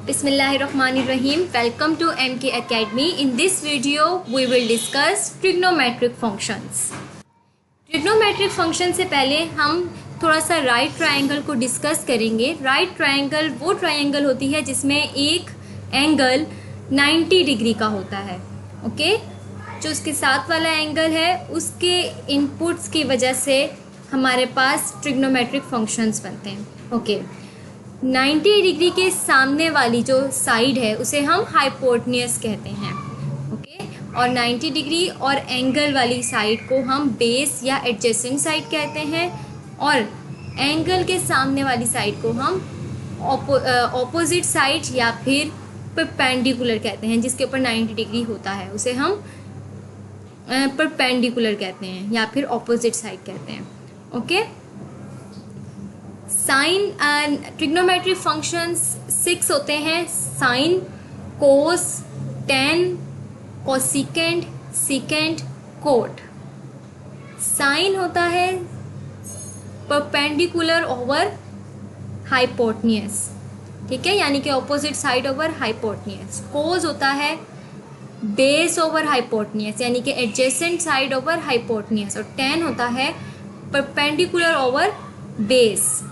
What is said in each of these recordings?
Bismillahirrahmanirrahim. Welcome to MK Academy. In this video, we will discuss trigonometric functions. Trigonometric function से पहले हम थोड़ा सा राइट ट्रायंगल को डिस्कस करेंगे. राइट ट्रायंगल वो ट्रायंगल होती है जिसमें एक एंगल 90 डिग्री का होता है. ओके, जो उसके साथ वाला एंगल है उसके इनपुट्स की वजह से हमारे पास ट्रिग्नोमेट्रिक फंक्शंस बनते हैं. ओके, 90 डिग्री के सामने वाली जो साइड है उसे हम हाइपोटेन्यूस कहते हैं. ओके, और 90 डिग्री और एंगल वाली साइड को हम बेस या एडजेसेंट साइड कहते हैं, और एंगल के सामने वाली साइड को हम ऑपोजिट साइड या फिर परपेंडिकुलर कहते हैं. जिसके ऊपर 90 डिग्री होता है उसे हम परपेंडिकुलर कहते हैं या फिर ऑपोजिट साइड कहते हैं. ओके, साइन ट्रिग्नोमेट्रिक फंक्शंस 6 होते हैं. Sine, cos, tan, cosecant, secant, cot. Sine होता है परपेंडिकुलर ओवर हाइपोटेन्यूस, ठीक है, यानी कि opposite side over hypotenuse. Cos होता है बेस ओवर हाइपोटेन्यूस, यानी कि एडजेसेंट साइड ओवर हाइपोटेन्यूस. और टेन होता है परपेंडिकुलर ओवर बेस.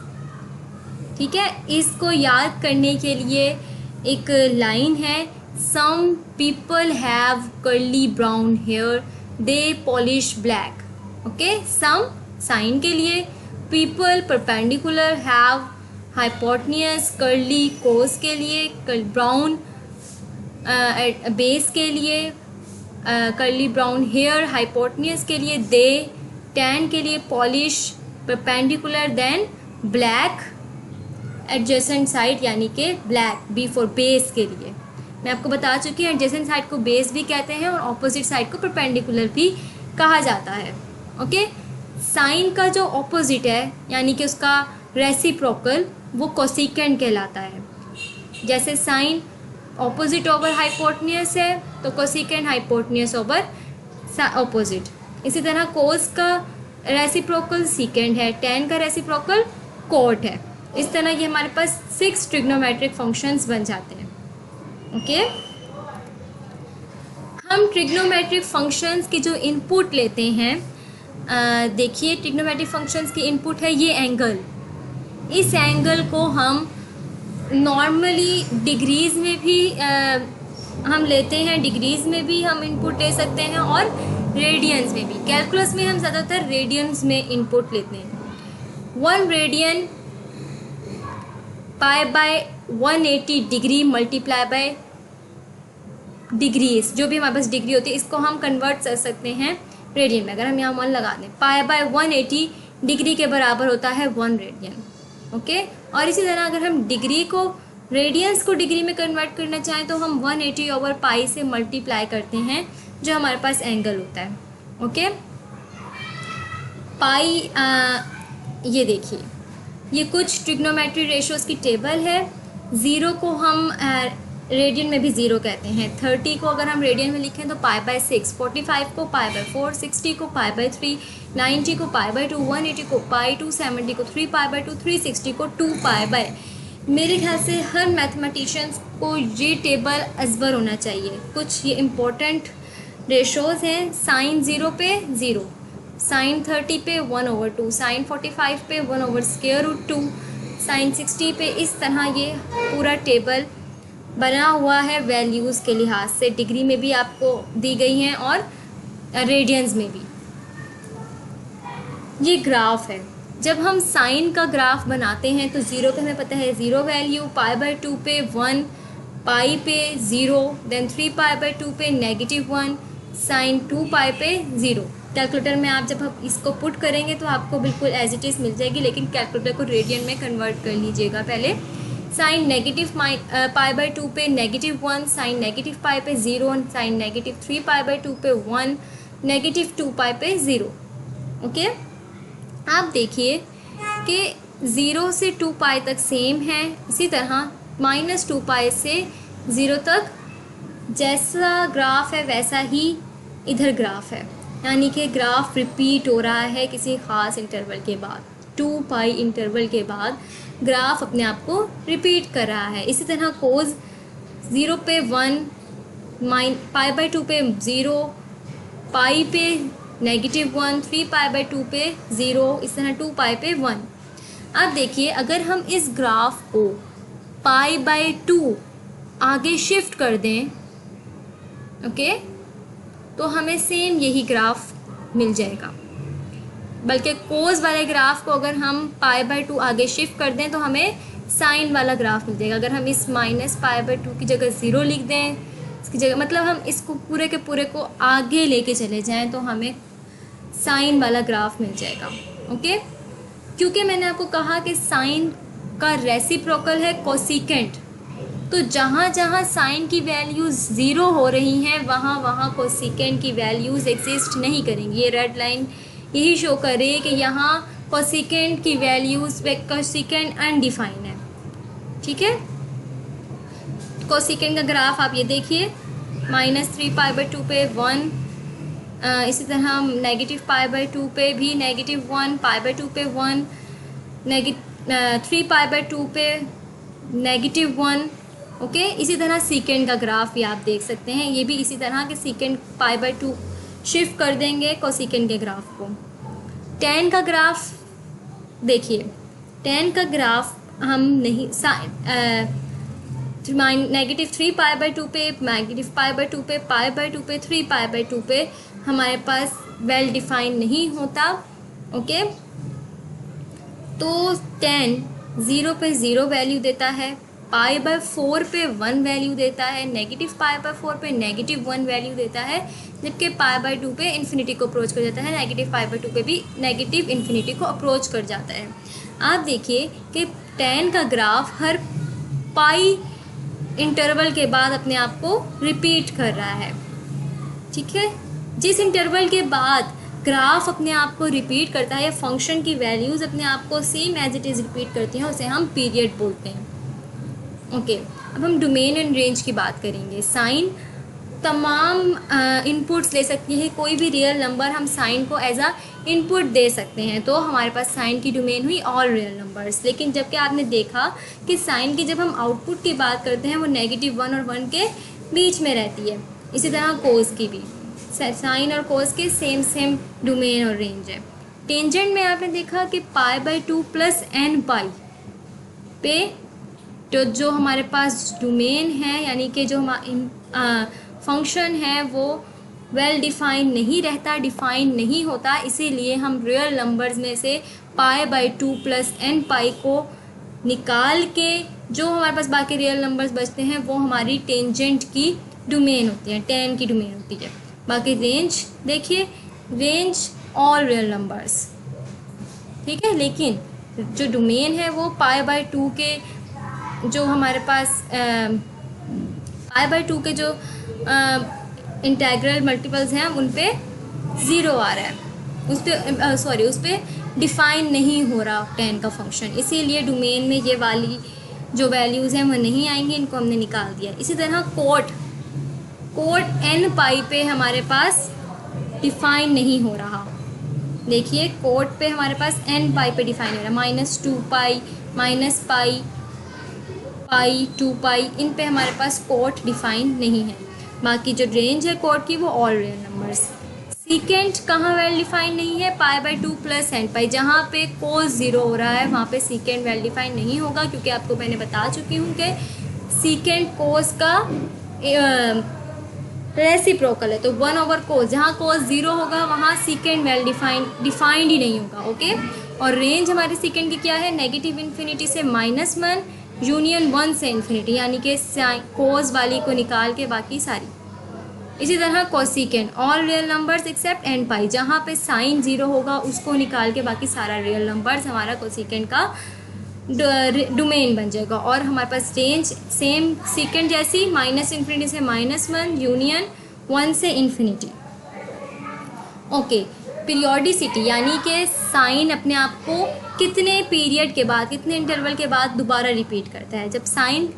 ठीक है, इसको याद करने के लिए एक लाइन है. Some people have curly brown hair, they polish black. Okay, some sine के लिए, people perpendicular, have hypotenuse, curly cos के लिए, ब्राउन बेस के लिए, कर्ली ब्राउन हेयर हाइपोटेन्यूस के लिए, दे टैन के लिए, polish perpendicular, then black adjacent side यानी कि ब्लैक बी फॉर बेस के लिए. मैं आपको बता चुकी हूँ एडजेसेंट साइड को बेस भी कहते हैं और ऑपोजिट साइड को परपेंडिकुलर भी कहा जाता है. ओके, साइन का जो ऑपोजिट है यानी कि उसका रेसिप्रोकल वो कोसिकेंड कहलाता है. जैसे साइन ऑपोजिट ओवर हाइपोटेन्यूस है तो कोसिकेंड हाइपोटेन्यूस ओवर ऑपोजिट. इसी तरह कोस का रेसिप्रोकल सिकेंड है, टेन का रेसिप्रोकल कोट है. इस तरह ये हमारे पास 6 ट्रिग्नोमेट्रिक फंक्शंस बन जाते हैं. ओके, हम ट्रिग्नोमेट्रिक फंक्शंस की जो इनपुट लेते हैं, देखिए ट्रिग्नोमेट्रिक फंक्शंस की इनपुट है ये एंगल. इस एंगल को हम नॉर्मली डिग्रीज़ में भी हम लेते हैं, डिग्रीज़ में भी हम इनपुट ले सकते हैं और रेडियंस में भी. कैलकुलस में हम ज़्यादातर रेडियंस में इनपुट लेते हैं. 1 radian pi by 180 degree multiply by degrees, जो भी हमारे पास डिग्री होती है इसको हम कन्वर्ट कर सकते हैं रेडियन में. अगर हम यहाँ 1 लगा दें, पाई बाय 180 डिग्री के बराबर होता है 1 रेडियन. ओके, और इसी तरह अगर हम डिग्री को रेडियंस को डिग्री में कन्वर्ट करना चाहें तो हम 180 ओवर पाई से मल्टीप्लाई करते हैं जो हमारे पास एंगल होता है. ओके, पाई ये देखिए, ये कुछ ट्रिग्नोमेट्री रेशियोज़ की टेबल है. 0 को हम रेडियन में भी 0 कहते हैं. 30 को अगर हम रेडियन में लिखें तो पाई बाय 6, 45 को पाई बाय 4, 60 को पाई बाय 3, 90 को पाई बाय 2, 180 को पाई 2, 70 को 3 पाई बाय 2, 360 को 2 पाई बाय. मेरे ख्याल से हर मैथमेटिशियंस को ये टेबल अजबर होना चाहिए. कुछ ये इम्पोर्टेंट रेशोज़ हैं. साइन 0 पे 0, साइन 30 पे 1/2, साइन 45 पे 1/√2, साइन 60 पे. इस तरह ये पूरा टेबल बना हुआ है वैल्यूज़ के लिहाज से. डिग्री में भी आपको दी गई हैं और रेडियंस में भी. ये ग्राफ है. जब हम साइन का ग्राफ बनाते हैं तो 0 पे हमें पता है 0 वैल्यू, पाई बाय 2 पे 1, पाई पे 0, देन 3 पाई बाय 2 पे -1, साइन 2 पाई पे 0. कैलकुलेटर में आप जब आप इसको पुट करेंगे तो आपको बिल्कुल एज इट इज़ मिल जाएगी, लेकिन कैलकुलेटर को रेडियन में कन्वर्ट कर लीजिएगा पहले. साइन नेगेटिव पाई बाय 2 पे -1, साइन नेगेटिव पाई पे 0, साइन नेगेटिव 3 पाई बाय 2 पे 1, नेगेटिव 2 पाई पे 0. ओके, आप देखिए कि 0 से 2 पाई तक सेम है. इसी तरह -2 पाई से 0 तक जैसा ग्राफ है वैसा ही इधर ग्राफ है, यानी कि ग्राफ रिपीट हो रहा है किसी ख़ास इंटरवल के बाद. 2 पाई इंटरवल के बाद ग्राफ अपने आप को रिपीट कर रहा है। इसी तरह कोस 0 पे 1, π/2 पे 0, पाई पे -1, 3π/2 पे 0, इस तरह 2π पे 1। अब देखिए अगर हम इस ग्राफ को π/2 आगे शिफ्ट कर दें, ओके, तो हमें सेम यही ग्राफ मिल जाएगा। बल्कि कोस वाले ग्राफ को अगर हम π/2 आगे शिफ्ट कर दें तो हमें साइन वाला ग्राफ मिल जाएगा। अगर हम इस -π/2 की जगह 0 लिख दें, इसकी जगह मतलब हम इसको पूरे के पूरे को आगे लेके चले जाएं तो हमें साइन वाला ग्राफ मिल जाएगा। ओके, क्योंकि मैंने आपको कहा कि साइन का रेसिप्रोकल है कोसिकेंट, तो जहाँ जहाँ साइन की वैल्यूज़ 0 हो रही हैं वहाँ वहाँ कोसिकेंट की वैल्यूज़ एग्जिस्ट नहीं करेंगी। ये रेड लाइन यही शो कर रही है कि यहाँ कोसिकेंट की वैल्यूज़, कोसिकेंट अनडिफाइंड है। ठीक है, कोसिकेंट का ग्राफ आप ये देखिए, -3π/2 पे 1, इसी तरह -π/2 पे भी -1, π/2 पे 1, 3π/2 पे -1। ओके, इसी तरह सीकेंट का ग्राफ भी आप देख सकते हैं, ये भी इसी तरह के सीकेंट π/2 शिफ्ट कर देंगे कोसिकेंट के ग्राफ को। tan का ग्राफ देखिए, tan का ग्राफ हम नहीं -3π/2 पे, -π/2 पे, π/2 पे, 3π/2 पे हमारे पास वेल डिफाइंड नहीं होता। ओके, तो tan 0 पे 0 वैल्यू देता है, π/4 पे 1 वैल्यू देता है, -π/4 पे -1 वैल्यू देता है, जबकि π/2 पे इन्फिनिटी को अप्रोच कर जाता है, -π/2 पे भी नेगेटिव इन्फिनिटी को अप्रोच कर जाता है। आप देखिए कि tan का ग्राफ हर पाई इंटरवल के बाद अपने आप को रिपीट कर रहा है। ठीक है, जिस इंटरवल के बाद ग्राफ अपने आप को रिपीट करता है या फंक्शन की वैल्यूज़ अपने आप को same as it is repeat करती हैं, उसे हम पीरियड बोलते हैं। ओके, अब हम डोमेन एंड रेंज की बात करेंगे। साइन तमाम इनपुट्स ले सकती है, कोई भी रियल नंबर हम साइन को एज अ इनपुट दे सकते हैं, तो हमारे पास साइन की डोमेन हुई ऑल रियल नंबर्स। लेकिन जबकि आपने देखा कि साइन की जब हम आउटपुट की बात करते हैं वो -1 और 1 के बीच में रहती है। इसी तरह कोस की भी, साइन और कोस के सेम डोमेन और रेंज है। टेंजेंट में आपने देखा कि π/2 + n π पे तो जो हमारे पास डोमेन है, यानी कि जो फंक्शन है वो वेल डिफाइंड नहीं रहता, डिफाइंड नहीं होता, इसीलिए हम रियल नंबर्स में से π/2 + n π को निकाल के जो हमारे पास बाकी रियल नंबर्स बचते हैं वो हमारी टेंजेंट की डोमेन होती है, tan की डोमेन होती है। बाकी रेंज देखिए, रेंज ऑल रियल नंबर्स, ठीक है, लेकिन जो डोमेन है वो π/2 के जो हमारे पास π/2 के जो इंटेग्रल मल्टीपल्स हैं उन पे 0 आ रहा है, उस पर डिफ़ाइन नहीं हो रहा tan का फंक्शन, इसीलिए डोमेन में ये वाली जो वैल्यूज़ हैं वो नहीं आएंगी, इनको हमने निकाल दिया। इसी तरह कोट n π पे हमारे पास डिफ़ाइन नहीं हो रहा। देखिए कोट पे हमारे पास n π पे डिफ़ाइन हो रहा है, -2π, -π, π, 2π, इन पे हमारे पास कोट डिफ़ाइन नहीं है। बाकी जो रेंज है कोट की वो ऑल रियल नंबर्स। सीकेंट कहाँ वेल डिफाइन नहीं है, π/2 + n π, जहाँ पे कोस 0 हो रहा है वहाँ पे सीकेंट वेल डिफाइन नहीं होगा, क्योंकि आपको मैंने बता चुकी हूँ कि सीकेंट कोस का रेसिप्रोकल है, तो 1/cos, जहाँ कोस 0 होगा वहाँ सीकेंट वेल डिफाइंड ही नहीं होगा। ओके, और रेंज हमारी सीकेंट की क्या है, -∞ से -1 यूनियन 1 से इन्फिनिटी, यानी कि कोस वाली को निकाल के बाकी सारी। इसी तरह cosecant all real numbers accept n π, जहाँ पे साइन 0 होगा उसको निकाल के बाकी सारा रियल नंबर्स हमारा कोसिकेंट का डोमेन बन जाएगा। और हमारे पास रेंज सेम सीकेंट जैसी, -∞ से -1 यूनियन 1 से इन्फिनिटी। ओके, पीरियोडिसिटी यानी कि साइन अपने आप को कितने पीरियड के बाद, कितने इंटरवल के बाद दोबारा रिपीट करता है। जब साइन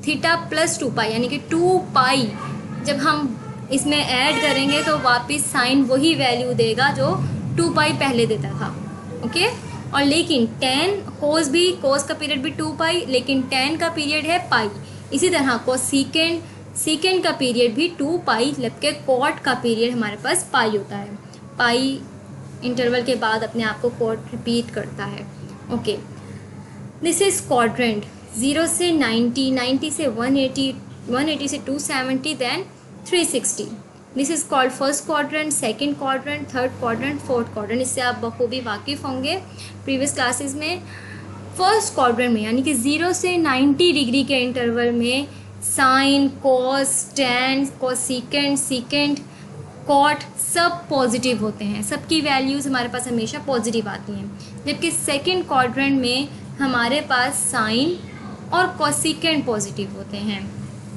थीटा + 2π यानी कि 2π जब हम इसमें ऐड करेंगे तो वापस साइन वही वैल्यू देगा जो 2π पहले देता था। ओके, और लेकिन tan कोस का पीरियड भी 2 पाई, लेकिन tan का पीरियड है पाई। इसी तरह कोसेकेंड का पीरियड भी 2 पाई, जबकि कॉट का पीरियड हमारे पास पाई होता है। पाई इंटरवल के बाद अपने आप को कॉट रिपीट करता है। ओके, दिस इज क्वाड्रेंट 0 से 90, 90 से 180, 180 से 270, then 360। This is called first quadrant, second quadrant, third quadrant, fourth quadrant. इससे आप बखूबी वाकिफ़ होंगे प्रीवियस क्लासेस में। फर्स्ट क्वाड्रेंट में यानी कि 0 से 90 डिग्री के इंटरवल में sine, cos, tan, cosecant, secant, cot सब पॉजिटिव होते हैं, सबकी वैल्यूज़ हमारे पास हमेशा पॉजिटिव आती हैं। जबकि सेकंड क्वाड्रेंट में हमारे पास साइन और कोसेकेंट पॉजिटिव होते हैं।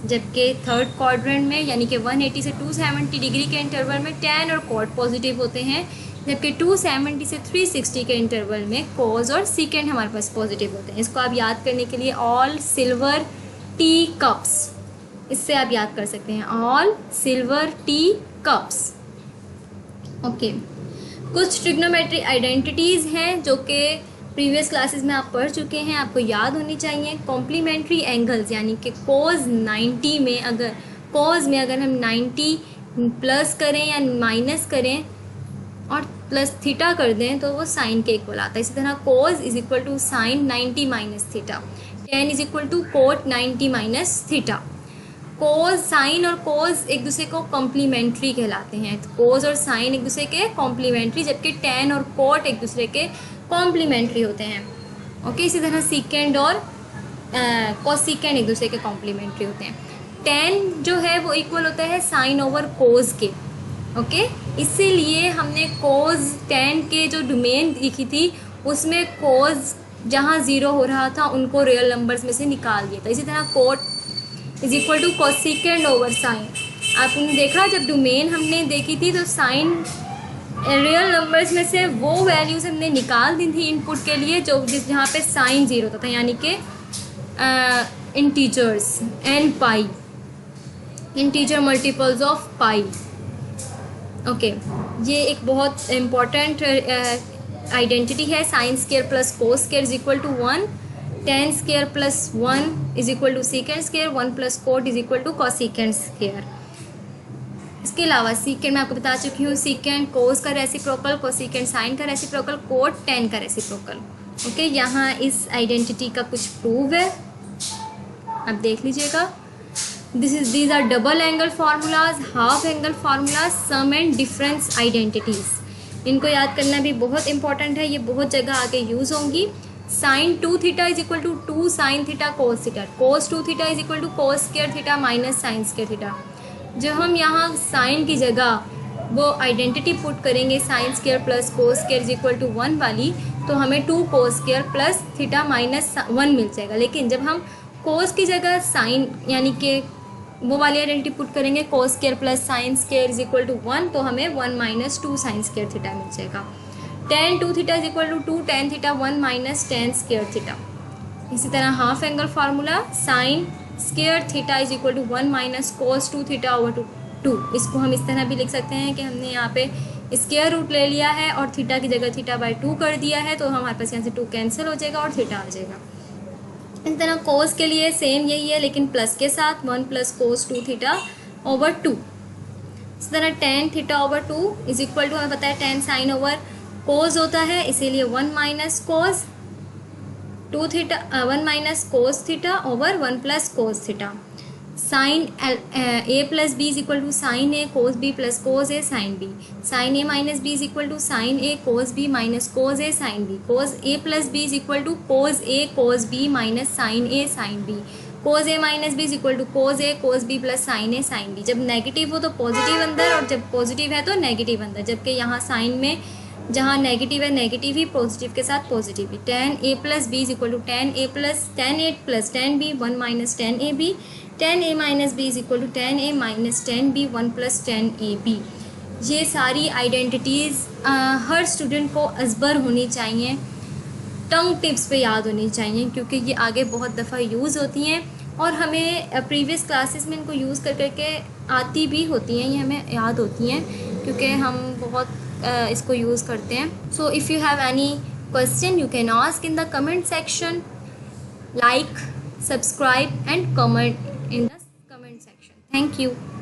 जबकि थर्ड क्वाड्रेंट में यानी कि 180 से 270 डिग्री के इंटरवल में टैन और कॉट पॉजिटिव होते हैं, जबकि 270 से 360 के इंटरवल में कॉस और सीकेंट हमारे पास पॉजिटिव होते हैं। इसको आप याद करने के लिए ऑल सिल्वर टी कप्स, इससे आप याद कर सकते हैं, all silver T cups. Okay, कुछ ट्रिग्नोमेट्री आइडेंटिटीज़ हैं जो कि प्रीवियस क्लासेस में आप पढ़ चुके हैं, आपको याद होनी चाहिए। कॉम्प्लीमेंट्री एंगल्स यानी कि कोस 90 में अगर हम 90 प्लस करें या माइनस करें और प्लस थीटा कर दें तो वो साइन के इक्वल आता है। इसी तरह cos is equal to sine 90 minus theta, tan is equal to cot 90 minus theta. Cos, sine और कोस एक दूसरे को कॉम्प्लीमेंट्री कहलाते हैं। कोस और साइन एक दूसरे के कॉम्प्लीमेंट्री, जबकि टेन और कोट एक दूसरे के कॉम्प्लीमेंट्री होते हैं। ओके, इसी तरह सीकेंड और कोसेकेंड एक दूसरे के कॉम्प्लीमेंट्री होते हैं। टेन जो है वो इक्वल होता है साइन ओवर कोस के। ओके, इसीलिए हमने कोस टेन के जो डोमेन लिखी थी उसमें कोस जहाँ 0 हो रहा था उनको रियल नंबर्स में से निकाल दिया था। इसी तरह cot is equal to cosecant over sine. आपने देखा जब डोमेन हमने देखी थी तो साइन रियल नंबर्स में से वो वैल्यूज़ हमने निकाल दी थी इनपुट के लिए जहाँ पे साइन 0 होता था, यानी कि integers n pi, integer multiples of pi. Okay, ये एक बहुत इम्पॉर्टेंट आइडेंटिटी है। Sine square plus cos square is equal to 1, tan square plus 1 is equal to secant square, 1 plus cot is equal to cosecant square. इसके अलावा सीकेंड मैं आपको बता चुकी हूँ, सीकेंड कोस का रेसिप्रोकल, कोसेकेंड साइन का रेसिप्रोकल, कोट टेन का रेसिप्रोकल। ओके, यहाँ इस आइडेंटिटी का कुछ प्रूव है, आप देख लीजिएगा। these are double angle formulas, half angle formulas, sum and difference identities. इनको याद करना भी बहुत इंपॉर्टेंट है, ये बहुत जगह आगे यूज़ होंगी। Sine 2 theta is equal to 2 sine theta cos theta, cos 2 theta is equal to cos square theta minus sine square theta. जब हम यहाँ साइन की जगह वो आइडेंटिटी पुट करेंगे sine square plus cos square is equal to 1 वाली, तो हमें 2 cos square plus theta minus 1 मिल जाएगा। लेकिन जब हम कोस की जगह साइन यानी कि वो वाली आइडेंटिटी पुट करेंगे cos square plus sine square is equal to 1, तो हमें 1 माइनस 2 साइन स्क्वायर थीटा मिल जाएगा। Tan 2 theta is equal to 2 tan theta 1 minus tan square theta. इसी तरह half angle formula, sine square theta is equal to 1 minus cos 2 theta over 2। इसको हम इस तरह भी लिख सकते हैं कि हमने यहाँ पे स्क्वायर रूट ले लिया है और थीटा की जगह थीटा बाई 2 कर दिया है, तो हमारे पास यहाँ से 2 कैंसिल हो जाएगा और थीटा आ जाएगा। इस तरह कोस के लिए सेम यही है, लेकिन प्लस के साथ 1 प्लस कोस 2 थीटा ओवर 2। इस तरह tan theta over 2 is equal to, हमें पता है टेन साइन ओवर कोस होता है, इसीलिए 1 minus cos 2 theta 1 minus cos theta over 1 plus cos theta. Sine A plus B is equal to sine A cos B plus cos A sine B. Sine A minus B is equal to sine A cos B minus cos A sine B. Cos A plus B is equal to cos A cos B minus sine A sine B. Cos A minus B is equal to cos A cos B plus sine A sine B. जब negative हो तो positive अंदर और जब positive है तो negative अंदर, जबकि यहाँ साइन में जहाँ नेगेटिव है नेगेटिव ही, पॉजिटिव के साथ पॉजिटिव ही। Tan A plus B is equal to tan A plus tan B 1 minus tan A B. Tan A minus B is equal to tan A minus tan B 1 plus tan A B. ये सारी identities हर student को अजबर होनी चाहिए, टंग tips पे याद होनी चाहिए, क्योंकि ये आगे बहुत दफ़ा यूज़ होती हैं और हमें प्रीवियस क्लासेस में इनको यूज़ कर करके आती भी होती हैं, ये हमें याद होती हैं क्योंकि हम बहुत इसको यूज़ करते हैं। So if you have any question you can ask in the comment section. Like, subscribe and comment in the comment section. Thank you.